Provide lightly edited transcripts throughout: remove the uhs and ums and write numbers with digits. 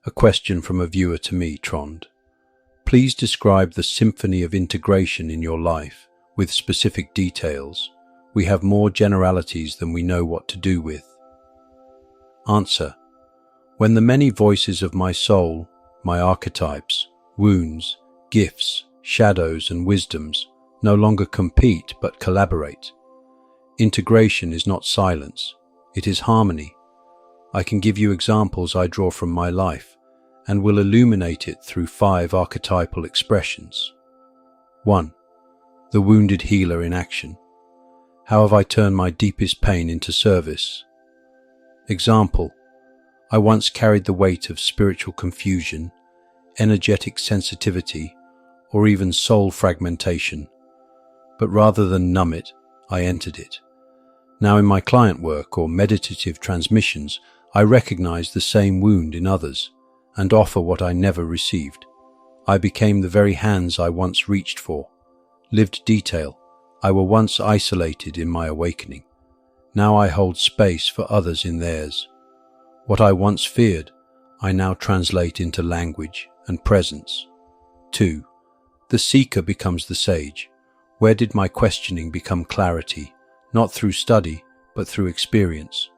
A question from a viewer to me, Trond. Please describe the symphony of integration in your life with specific details. We have more generalities than we know what to do with. Answer. When the many voices of my soul, my archetypes, wounds, gifts, shadows and wisdoms no longer compete but collaborate. Integration is not silence, it is harmony. I can give you examples I draw from my life and will illuminate it through 5 archetypal expressions. 1. The wounded healer in action. How have I turned my deepest pain into service? Example. I once carried the weight of spiritual confusion, energetic sensitivity, or even soul fragmentation. But rather than numb it, I entered it. Now in my client work or meditative transmissions, I recognize the same wound in others and offer what I never received. I became the very hands I once reached for. Lived detail. I were once isolated in my awakening. Now I hold space for others in theirs. What I once feared, I now translate into language and presence. 2. The seeker becomes the sage. Where did my questioning become clarity? Not through study, but through experience.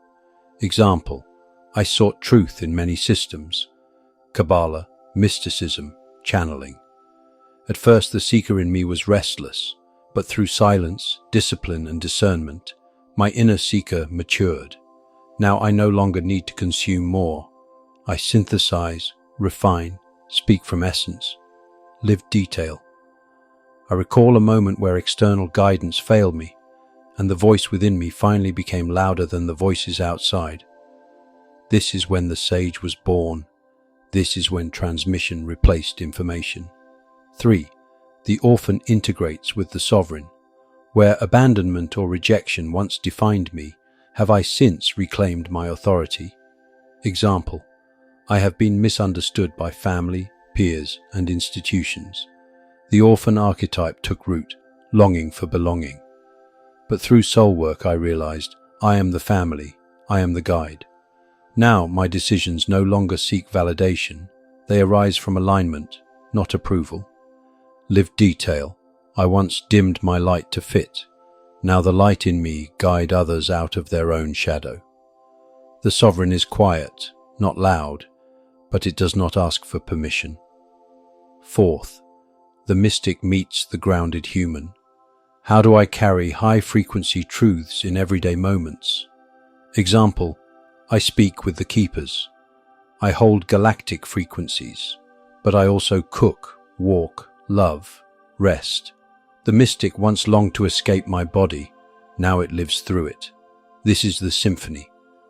Example. I sought truth in many systems. Kabbalah, mysticism, channeling. At first the seeker in me was restless, but through silence, discipline and discernment, my inner seeker matured. Now I no longer need to consume more. I synthesize, refine, speak from essence, live detail. I recall a moment where external guidance failed me, and the voice within me finally became louder than the voices outside. This is when the sage was born. This is when transmission replaced information. 3. The orphan integrates with the sovereign. Where abandonment or rejection once defined me, have I since reclaimed my authority? Example. I have been misunderstood by family, peers, and institutions. The orphan archetype took root, longing for belonging. But through soul work I realized, I am the family, I am the guide. Now my decisions no longer seek validation, they arise from alignment, not approval. Live detail. I once dimmed my light to fit. Now the light in me guide others out of their own shadow. The sovereign is quiet, not loud, but it does not ask for permission. 4th. The mystic meets the grounded human. How do I carry high-frequency truths in everyday moments? Example. I speak with the keepers. I hold galactic frequencies, but I also cook, walk, love, rest. The mystic once longed to escape my body, now it lives through it. This is the symphony,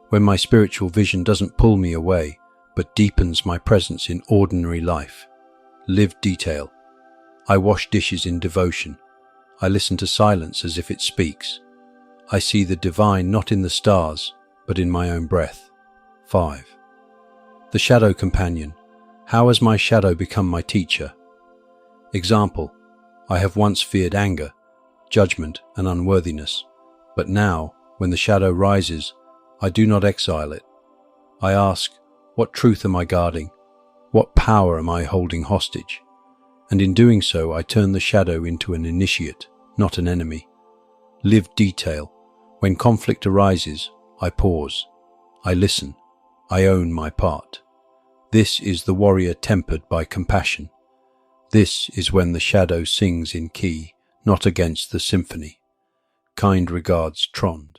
when my spiritual vision doesn't pull me away, but deepens my presence in ordinary life. Live detail. I wash dishes in devotion. I listen to silence as if it speaks. I see the divine not in the stars, but in my own breath. 5. The shadow companion. How has my shadow become my teacher? Example. I have once feared anger, judgment and unworthiness, but now, when the shadow rises, I do not exile it. I ask, what truth am I guarding? What power am I holding hostage? And in doing so, I turn the shadow into an initiate, not an enemy. Live detail. When conflict arises, I pause. I listen. I own my part. This is the warrior tempered by compassion. This is when the shadow sings in key, not against the symphony. Kind regards, Trond.